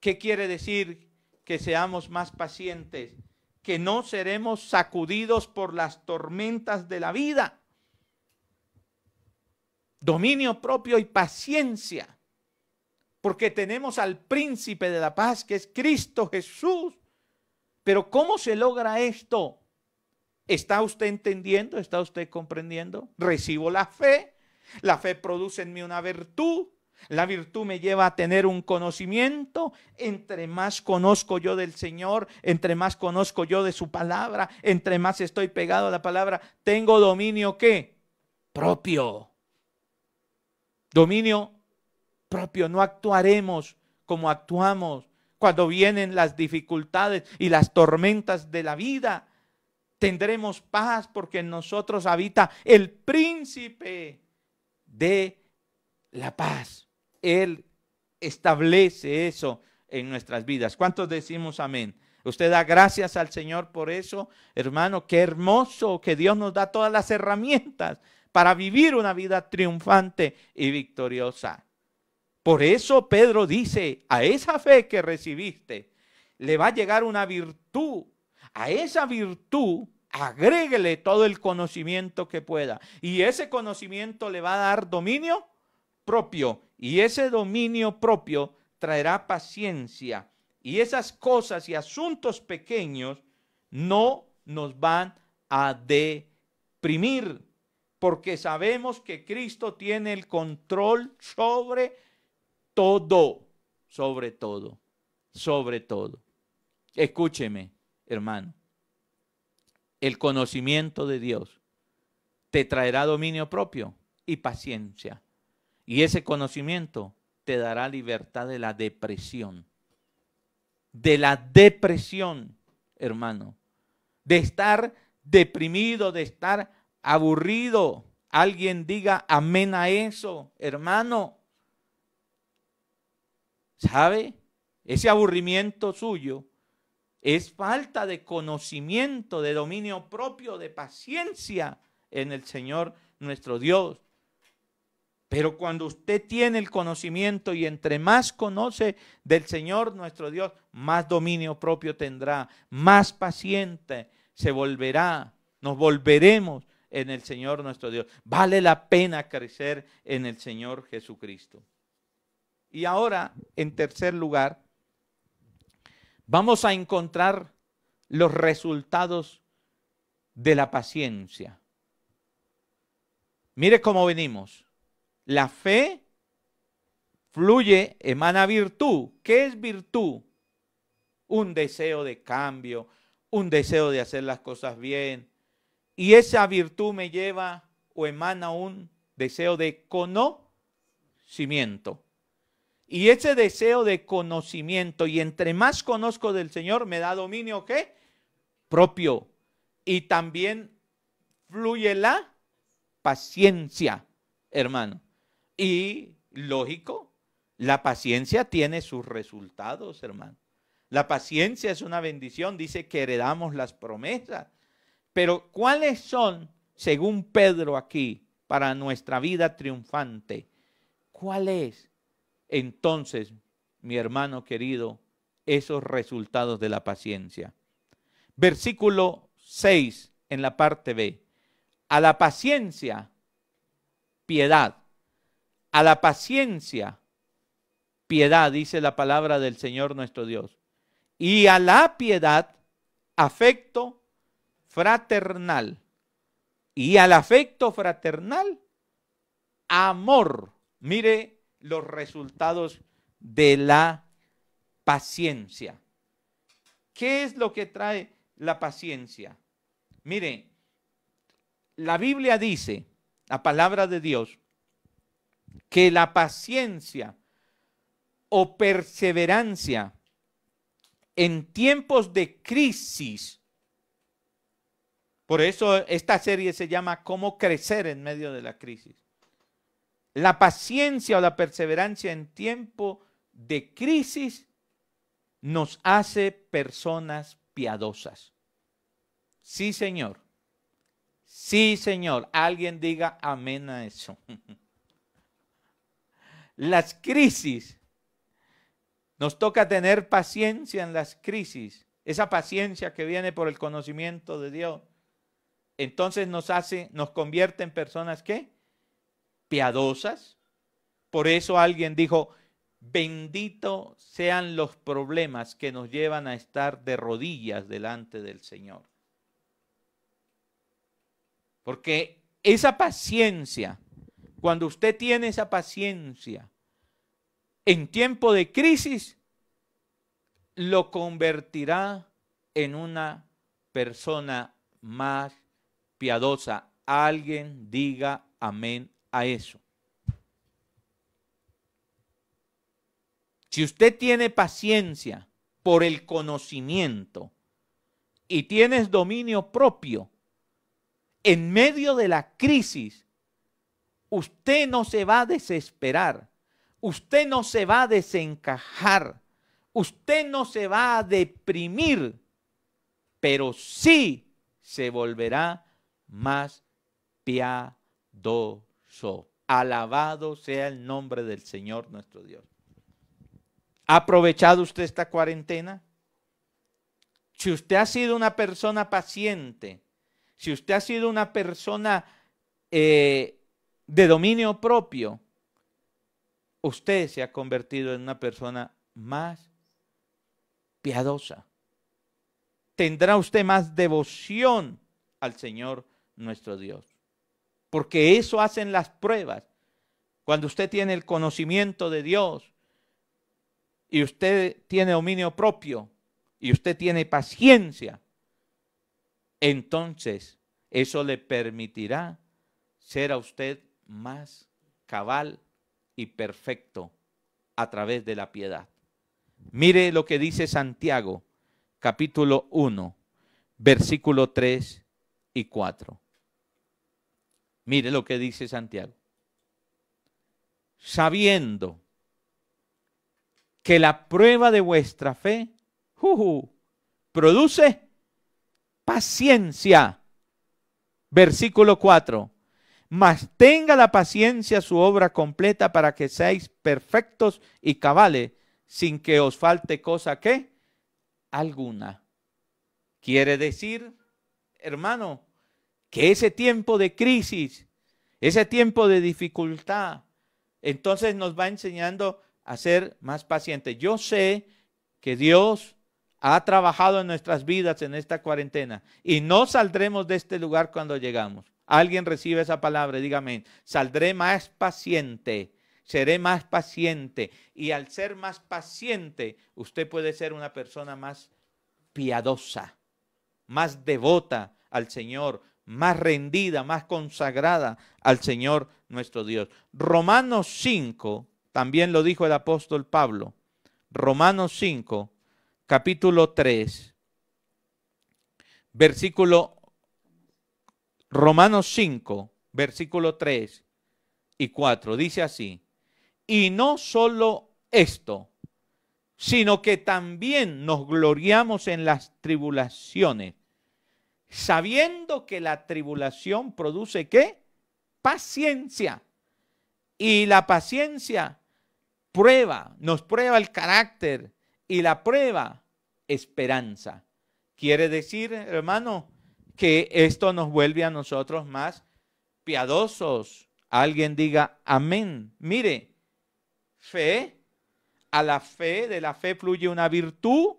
¿Qué quiere decir que seamos más pacientes? Que no seremos sacudidos por las tormentas de la vida. Dominio propio y paciencia. Porque tenemos al príncipe de la paz, que es Cristo Jesús. Pero ¿cómo se logra esto? ¿Está usted entendiendo? ¿Está usted comprendiendo? Recibo la fe. La fe produce en mí una virtud. La virtud me lleva a tener un conocimiento. Entre más conozco yo del Señor, entre más conozco yo de su palabra, entre más estoy pegado a la palabra, tengo dominio ¿qué? Propio. Dominio propio. No actuaremos como actuamos cuando vienen las dificultades y las tormentas de la vida. Tendremos paz porque en nosotros habita el príncipe de la paz. Él establece eso en nuestras vidas. ¿Cuántos decimos amén? Usted da gracias al Señor por eso, hermano. Qué hermoso que Dios nos da todas las herramientas para vivir una vida triunfante y victoriosa. Por eso Pedro dice, a esa fe que recibiste, le va a llegar una virtud. A esa virtud, agréguele todo el conocimiento que pueda. Y ese conocimiento le va a dar dominio propio. Y ese dominio propio traerá paciencia. Y esas cosas y asuntos pequeños no nos van a deprimir, porque sabemos que Cristo tiene el control sobre todo, sobre todo, sobre todo. Escúcheme, hermano, el conocimiento de Dios te traerá dominio propio y paciencia, y ese conocimiento te dará libertad de la depresión. De la depresión, hermano, de estar deprimido, de estar aburrido. Alguien diga amén a eso, hermano. ¿Sabe? Ese aburrimiento suyo es falta de conocimiento, de dominio propio, de paciencia en el Señor nuestro Dios. Pero cuando usted tiene el conocimiento y entre más conoce del Señor nuestro Dios, más dominio propio tendrá, más paciente se volverá, nos volveremos en el Señor nuestro Dios. Vale la pena crecer en el Señor Jesucristo. Y ahora, en tercer lugar, vamos a encontrar los resultados de la paciencia. Mire cómo venimos. La fe fluye, emana virtud. ¿Qué es virtud? Un deseo de cambio, un deseo de hacer las cosas bien. Y esa virtud me lleva o emana un deseo de conocimiento. Y ese deseo de conocimiento, y entre más conozco del Señor, me da dominio, ¿qué? Propio. Y también fluye la paciencia, hermano. Y lógico, la paciencia tiene sus resultados, hermano. La paciencia es una bendición, dice que heredamos las promesas. Pero ¿cuáles son, según Pedro aquí, para nuestra vida triunfante? ¿Cuál es entonces, mi hermano querido, esos resultados de la paciencia? Versículo 6 en la parte B. A la paciencia, piedad. A la paciencia, piedad, dice la palabra del Señor nuestro Dios. Y a la piedad, afecto fraternal. Y al afecto fraternal, amor. Mire los resultados de la paciencia. ¿Qué es lo que trae la paciencia? Mire, la Biblia dice, la palabra de Dios, que la paciencia o perseverancia en tiempos de crisis, por eso esta serie se llama ¿Cómo crecer en medio de la crisis? La paciencia o la perseverancia en tiempo de crisis nos hace personas piadosas. Sí, Señor. Sí, Señor. Alguien diga amén a eso. Las crisis, nos toca tener paciencia en las crisis. Esa paciencia que viene por el conocimiento de Dios. Entonces nos convierte en personas, ¿qué? Piadosas. Por eso alguien dijo, bendito sean los problemas que nos llevan a estar de rodillas delante del Señor. Porque esa paciencia, cuando usted tiene esa paciencia en tiempo de crisis, lo convertirá en una persona más piadosa. Alguien diga amén a eso. Si usted tiene paciencia por el conocimiento y tienes dominio propio, en medio de la crisis, usted no se va a desesperar, usted no se va a desencajar, usted no se va a deprimir, pero sí se volverá más piadoso. Alabado sea el nombre del Señor nuestro Dios. ¿Ha aprovechado usted esta cuarentena? Si usted ha sido una persona paciente, si usted ha sido una persona de dominio propio, usted se ha convertido en una persona más piadosa. tendrá usted más devoción al Señor nuestro Dios. Porque eso hacen las pruebas. Cuando usted tiene el conocimiento de Dios y usted tiene dominio propio y usted tiene paciencia, entonces eso le permitirá ser a usted más cabal y perfecto a través de la piedad. Mire lo que dice Santiago, capítulo 1, versículo 3 y 4. Mire lo que dice Santiago. Sabiendo que la prueba de vuestra fe produce paciencia. Versículo 4. Mas tenga la paciencia su obra completa para que seáis perfectos y cabales, sin que os falte cosa ¿qué? Alguna. Quiere decir, hermano, que ese tiempo de crisis, ese tiempo de dificultad, entonces nos va enseñando a ser más pacientes. Yo sé que Dios ha trabajado en nuestras vidas en esta cuarentena y no saldremos de este lugar cuando llegamos. Alguien recibe esa palabra, dígame, saldré más paciente, seré más paciente. Y al ser más paciente, usted puede ser una persona más piadosa, más devota al Señor, más rendida, más consagrada al Señor nuestro Dios. Romanos 5, también lo dijo el apóstol Pablo. Romanos 5, capítulo 3, Romanos 5, versículo 3 y 4, dice así: y no solo esto, sino que también nos gloriamos en las tribulaciones, sabiendo que la tribulación produce ¿qué? Paciencia. Y la paciencia nos prueba el carácter, y la prueba esperanza. Quiere decir, hermano, que esto nos vuelve a nosotros más piadosos. Alguien diga amén. Mire, fe, a la fe, de la fe fluye una virtud,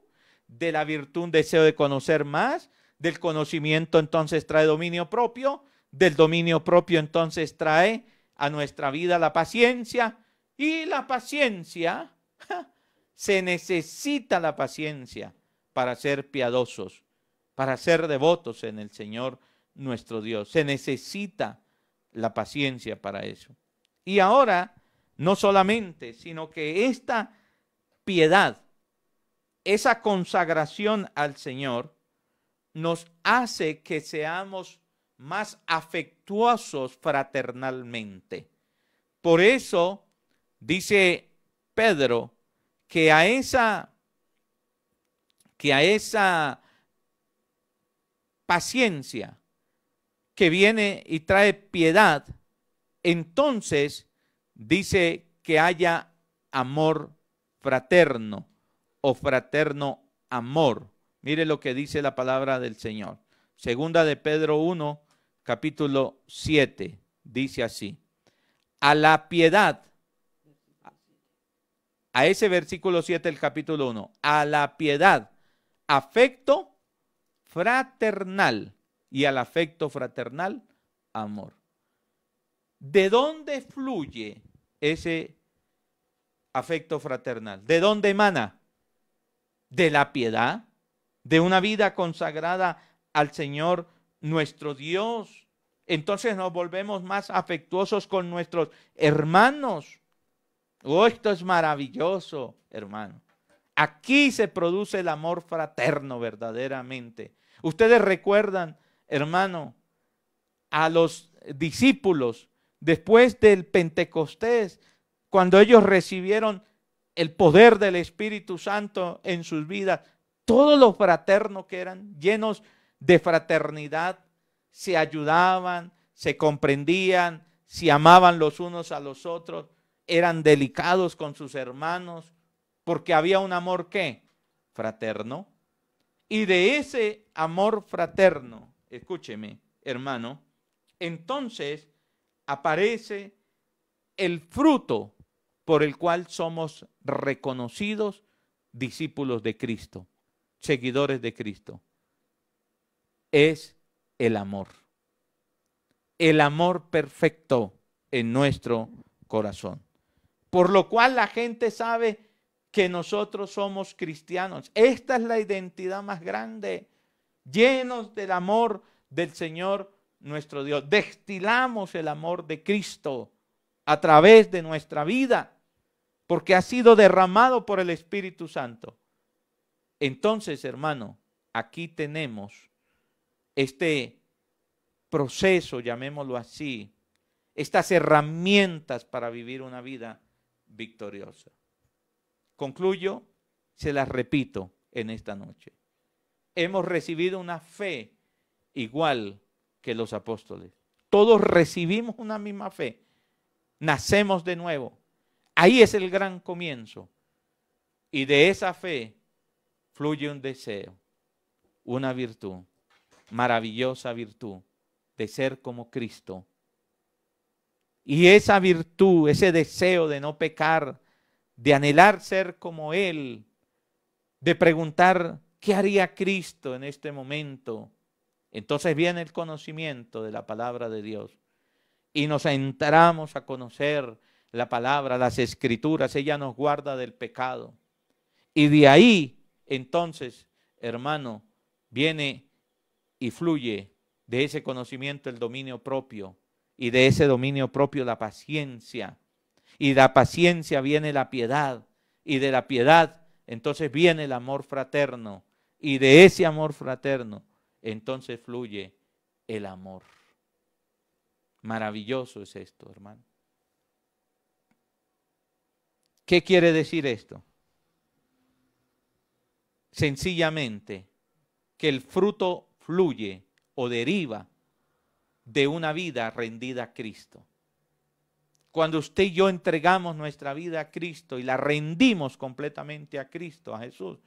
de la virtud un deseo de conocer más, del conocimiento entonces trae dominio propio, del dominio propio entonces trae a nuestra vida la paciencia, y la paciencia, se necesita la paciencia para ser piadosos, para ser devotos en el Señor nuestro Dios. Se necesita la paciencia para eso. Y ahora, no solamente, sino que esta piedad, esa consagración al Señor, nos hace que seamos más afectuosos fraternalmente. Por eso dice Pedro que a esa paciencia que viene y trae piedad, entonces dice que haya amor fraterno o fraterno amor. Mire lo que dice la palabra del Señor. Segunda de Pedro 1, capítulo 7, dice así: a la piedad, a ese versículo 7 del capítulo 1, a la piedad, afecto fraternal, y al afecto fraternal, amor. ¿De dónde fluye ese afecto fraternal? ¿De dónde emana? De la piedad, de una vida consagrada al Señor nuestro Dios. Entonces nos volvemos más afectuosos con nuestros hermanos. Oh, esto es maravilloso, hermano. Aquí se produce el amor fraterno verdaderamente. Ustedes recuerdan, hermano, a los discípulos después del Pentecostés, cuando ellos recibieron el poder del Espíritu Santo en sus vidas, todos los fraternos que eran, llenos de fraternidad, se ayudaban, se comprendían, se amaban los unos a los otros, eran delicados con sus hermanos, porque había un amor ¿qué? Fraterno. Y de ese amor fraterno, escúcheme, hermano, entonces aparece el fruto por el cual somos reconocidos discípulos de Cristo, seguidores de Cristo. es el amor. El amor perfecto en nuestro corazón. Por lo cual la gente sabe que nosotros somos cristianos. Esta es la identidad más grande. Llenos del amor del Señor nuestro Dios. Destilamos el amor de Cristo a través de nuestra vida, porque ha sido derramado por el Espíritu Santo. Entonces, hermano, aquí tenemos este proceso, llamémoslo así, estas herramientas para vivir una vida victoriosa. Concluyo, se las repito en esta noche. Hemos recibido una fe igual que los apóstoles. Todos recibimos una misma fe. Nacemos de nuevo. Ahí es el gran comienzo. Y de esa fe fluye un deseo, una virtud, maravillosa virtud de ser como Cristo. Y esa virtud, ese deseo de no pecar, de anhelar ser como Él, de preguntar qué haría Cristo en este momento. Entonces viene el conocimiento de la palabra de Dios y nos entramos a conocer la palabra, las escrituras. Ella nos guarda del pecado. Y de ahí, entonces, hermano, viene y fluye de ese conocimiento el dominio propio, y de ese dominio propio la paciencia, y de la paciencia viene la piedad, y de la piedad entonces viene el amor fraterno, y de ese amor fraterno entonces fluye el amor. Maravilloso es esto, hermano. ¿Qué quiere decir esto? Sencillamente que el fruto fluye o deriva de una vida rendida a Cristo. Cuando usted y yo entregamos nuestra vida a Cristo y la rendimos completamente a Cristo, a Jesús,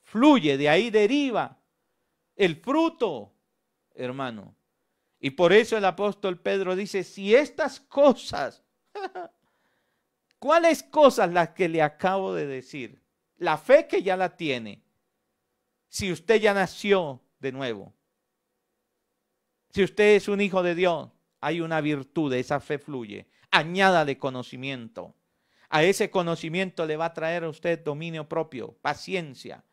fluye, de ahí deriva el fruto, hermano. Y por eso el apóstol Pedro dice, si estas cosas, ¿cuáles cosas las que le acabo de decir? La fe que ya la tiene, si usted ya nació de nuevo, si usted es un hijo de Dios, hay una virtud, de esa fe fluye. Añádale conocimiento. A ese conocimiento le va a traer a usted dominio propio, paciencia,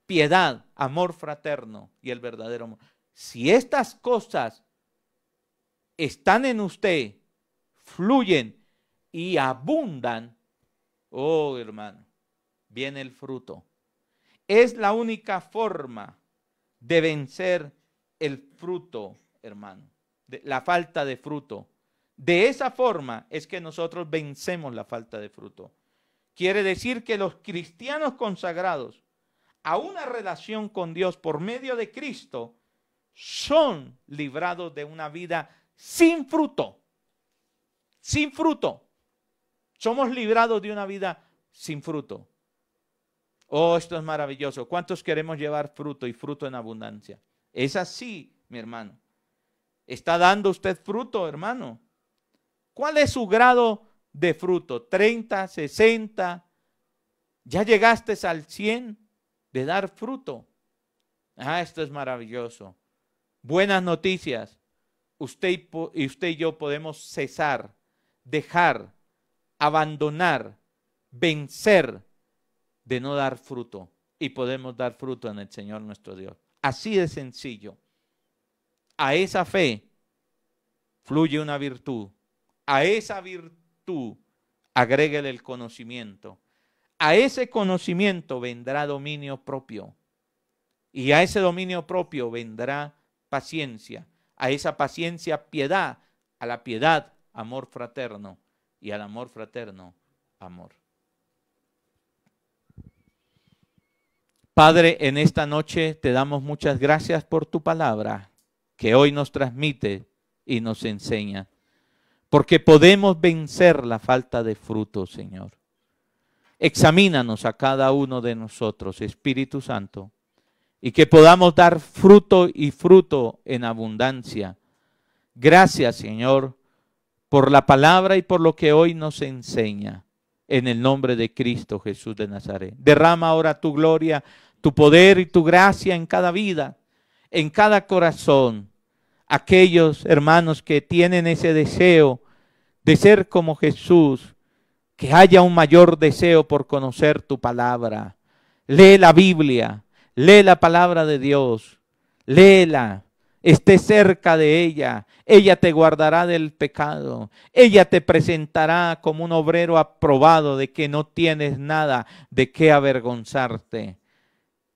piedad, amor fraterno y el verdadero amor. Si estas cosas están en usted, fluyen y abundan, oh hermano, viene el fruto. Es la única forma de vencer el fruto, hermano, la falta de fruto. De esa forma es que nosotros vencemos la falta de fruto. Quiere decir que los cristianos consagrados a una relación con Dios por medio de Cristo son librados de una vida sin fruto. Sin fruto. Somos librados de una vida sin fruto. Oh, esto es maravilloso. ¿Cuántos queremos llevar fruto y fruto en abundancia? Es así, mi hermano. ¿Está dando usted fruto, hermano? ¿Cuál es su grado de fruto? 30, 60. ¿Ya llegaste al 100 de dar fruto? Ah, esto es maravilloso. Buenas noticias. Usted y yo podemos cesar, dejar, abandonar, vencer de no dar fruto. Y podemos dar fruto en el Señor nuestro Dios. Así de sencillo. A esa fe fluye una virtud. A esa virtud agréguele el conocimiento. A ese conocimiento vendrá dominio propio. Y a ese dominio propio vendrá paciencia. A esa paciencia, piedad. A la piedad, amor fraterno. Y al amor fraterno, amor. Padre, en esta noche te damos muchas gracias por tu palabra que hoy nos transmite y nos enseña. Porque podemos vencer la falta de fruto, Señor. Examínanos a cada uno de nosotros, Espíritu Santo, y que podamos dar fruto y fruto en abundancia. Gracias, Señor, por la palabra y por lo que hoy nos enseña. En el nombre de Cristo Jesús de Nazaret. Derrama ahora tu gloria, tu poder y tu gracia en cada vida. en cada corazón, aquellos hermanos que tienen ese deseo de ser como Jesús, que haya un mayor deseo por conocer tu palabra. Lee la Biblia, lee la palabra de Dios, léela, esté cerca de ella. Ella te guardará del pecado, ella te presentará como un obrero aprobado de que no tienes nada de qué avergonzarte.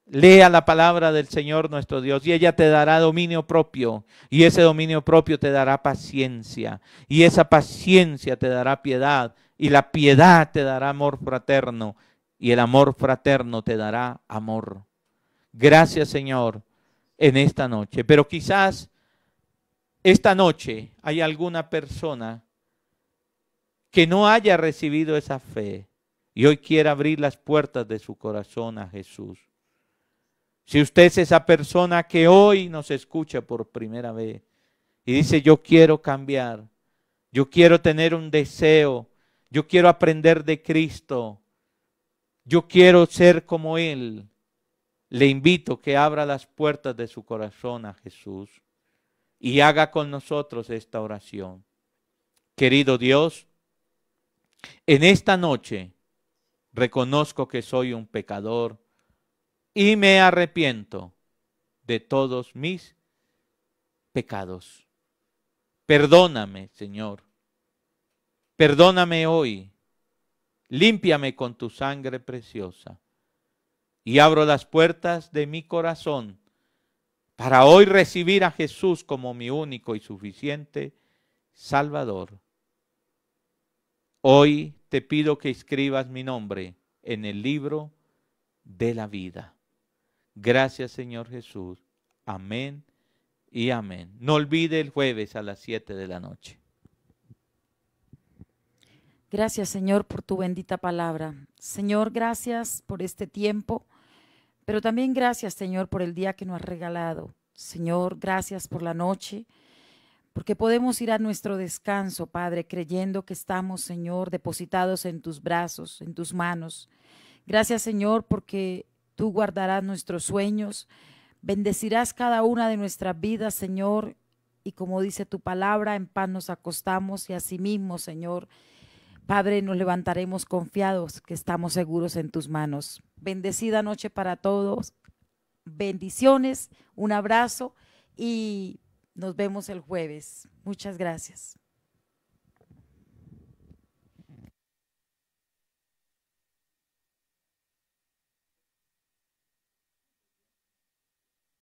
Lea la palabra del Señor nuestro Dios y ella te dará dominio propio, y ese dominio propio te dará paciencia, y esa paciencia te dará piedad, y la piedad te dará amor fraterno, y el amor fraterno te dará amor. Gracias, Señor, en esta noche. Pero quizás esta noche hay alguna persona que no haya recibido esa fe y hoy quiere abrir las puertas de su corazón a Jesús. Si usted es esa persona que hoy nos escucha por primera vez y dice, yo quiero cambiar, yo quiero tener un deseo, yo quiero aprender de Cristo, yo quiero ser como Él, le invito que abra las puertas de su corazón a Jesús y haga con nosotros esta oración. Querido Dios, en esta noche reconozco que soy un pecador y me arrepiento de todos mis pecados. Perdóname, Señor. Perdóname hoy. Límpiame con tu sangre preciosa. Y abro las puertas de mi corazón para hoy recibir a Jesús como mi único y suficiente Salvador. Hoy te pido que escribas mi nombre en el libro de la vida. Gracias, Señor Jesús. Amén y amén. No olvide el jueves a las 7 de la noche. Gracias, Señor, por tu bendita palabra. Señor, gracias por este tiempo, pero también gracias, Señor, por el día que nos has regalado. Señor, gracias por la noche, porque podemos ir a nuestro descanso, Padre, creyendo que estamos, Señor, depositados en tus brazos, en tus manos. Gracias, Señor, porque tú guardarás nuestros sueños, bendecirás cada una de nuestras vidas, Señor, y como dice tu palabra, en paz nos acostamos y asimismo, Señor, Padre, nos levantaremos confiados que estamos seguros en tus manos. Bendecida noche para todos. Bendiciones, un abrazo y nos vemos el jueves. Muchas gracias.